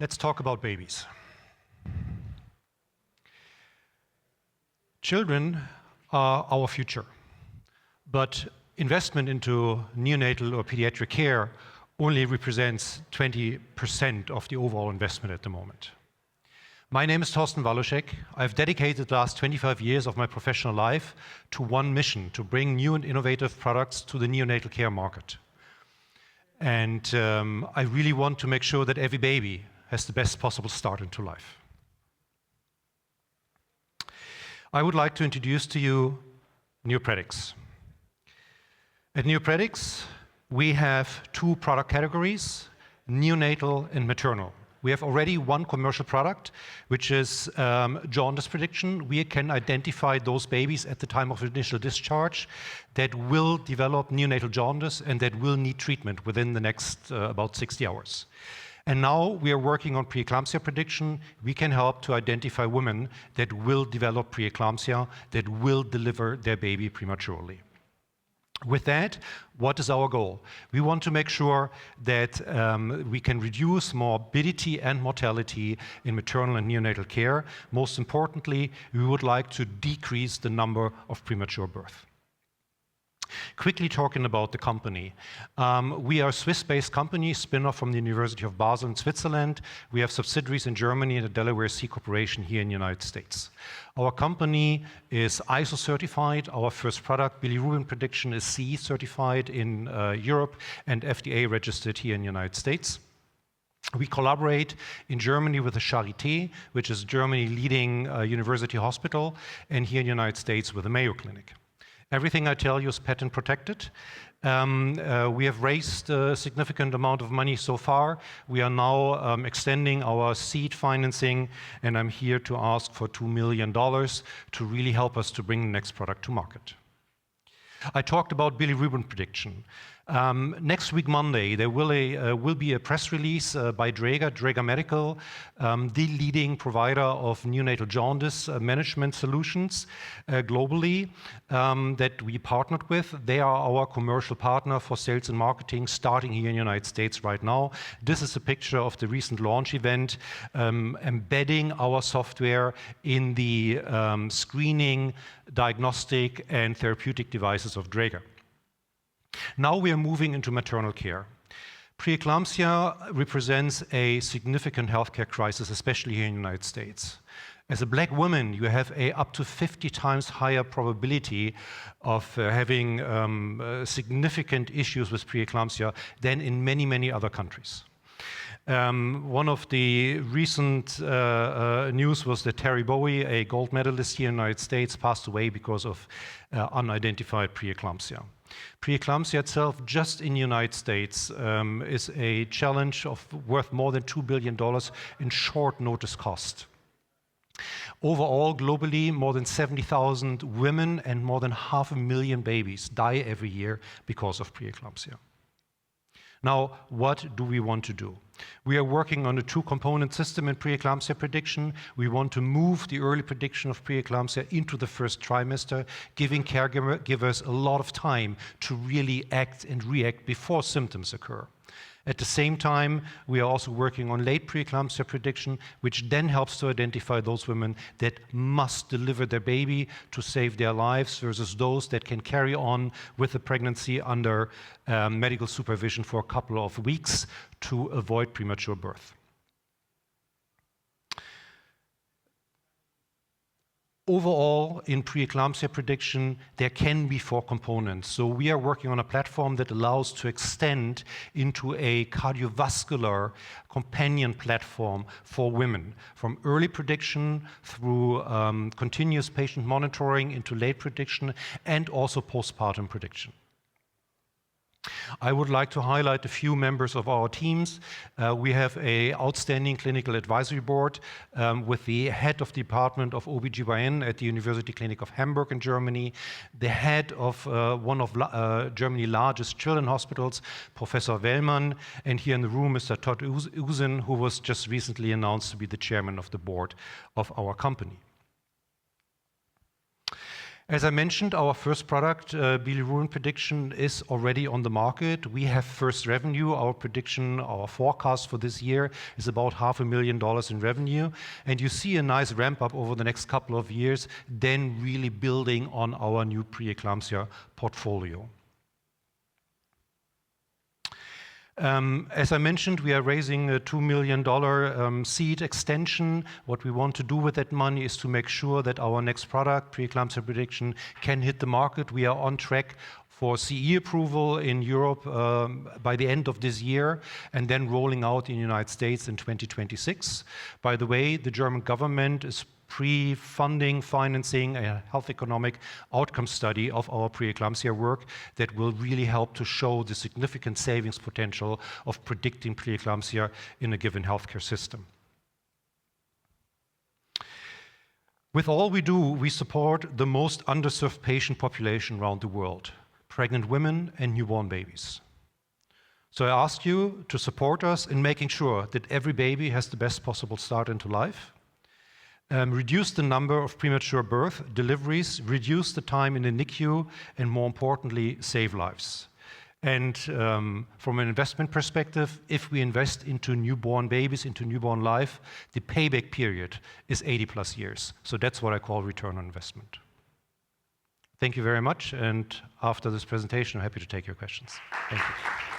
Let's talk about babies. Children are our future, but investment into neonatal or pediatric care only represents 20% of the overall investment at the moment. My name is Thorsten Waloschek. I've dedicated the last 25 years of my professional life to one mission, to bring new and innovative products to the neonatal care market. And I really want to make sure that every baby has the best possible start into life. I would like to introduce to you NeoPredics. At NeoPredics, we have two product categories, neonatal and maternal. We have already one commercial product, which is jaundice prediction. We can identify those babies at the time of initial discharge that will develop neonatal jaundice and that will need treatment within the next about 60 hours. And now we are working on preeclampsia prediction. We can help to identify women that will develop preeclampsia, that will deliver their baby prematurely. With that, what is our goal? We want to make sure that we can reduce morbidity and mortality in maternal and neonatal care. Most importantly, we would like to decrease the number of premature births. Quickly talking about the company. We are a Swiss-based company, spin-off from the University of Basel in Switzerland. We have subsidiaries in Germany and the Delaware C Corporation here in the United States. Our company is ISO certified. Our first product, bilirubin prediction, is CE certified in Europe and FDA registered here in the United States. We collaborate in Germany with the Charité, which is Germany's leading university hospital, and here in the United States with the Mayo Clinic. Everything I tell you is patent protected. We have raised a significant amount of money so far. We are now extending our seed financing, and I'm here to ask for $2 million to really help us to bring the next product to market. I talked about bilirubin prediction. Next week, Monday, there will be a press release by Dräger Medical, the leading provider of neonatal jaundice management solutions globally that we partnered with. They are our commercial partner for sales and marketing starting here in the United States right now. This is a picture of the recent launch event, embedding our software in the screening, diagnostic, and therapeutic devices of Dräger. Now we are moving into maternal care. Preeclampsia represents a significant healthcare crisis, especially here in the United States. As a black woman, you have up to 50 times higher probability of having significant issues with preeclampsia than in many, many other countries. One of the recent news was that Terry Bowie, a gold medalist here in the United States, passed away because of unidentified preeclampsia. Preeclampsia itself, just in the United States, is a challenge worth more than $2 billion in short notice cost. Overall, globally, more than 70,000 women and more than 500,000 babies die every year because of preeclampsia. Now, what do we want to do? We are working on a two-component system in preeclampsia prediction. We want to move the early prediction of preeclampsia into the first trimester, giving caregivers a lot of time to really act and react before symptoms occur. At the same time, we are also working on late preeclampsia prediction, which then helps to identify those women that must deliver their baby to save their lives versus those that can carry on with the pregnancy under medical supervision for a couple of weeks to avoid premature birth. Overall, in preeclampsia prediction, there can be 4 components. So we are working on a platform that allows to extend into a cardiovascular companion platform for women, from early prediction through continuous patient monitoring into late prediction and also postpartum prediction. I would like to highlight a few members of our teams. We have an outstanding clinical advisory board with the head of the Department of OBGYN at the University Clinic of Hamburg in Germany, the head of one of Germany's largest children's hospitals, Professor Wellmann, and here in the room, Mr. Todd Usen, who was just recently announced to be the chairman of the board of our company. As I mentioned, our first product, bilirubin prediction, is already on the market. We have first revenue. Our prediction, our forecast for this year is about $500,000 in revenue. And you see a nice ramp up over the next couple of years, then really building on our new preeclampsia portfolio. As I mentioned, we are raising a $2 million seed extension. What we want to do with that money is to make sure that our next product, preeclampsia prediction, can hit the market. We are on track for CE approval in Europe by the end of this year, and then rolling out in the United States in 2026. By the way, the German government is financing a health economic outcome study of our preeclampsia work that will really help to show the significant savings potential of predicting preeclampsia in a given healthcare system. With all we do, we support the most underserved patient population around the world, pregnant women and newborn babies. So I ask you to support us in making sure that every baby has the best possible start into life, reduce the number of premature birth deliveries, reduce the time in the NICU, and more importantly, save lives. And from an investment perspective, if we invest into newborn babies, into newborn life, the payback period is 80+ years. So that's what I call return on investment. Thank you very much. And after this presentation, I'm happy to take your questions. Thank you.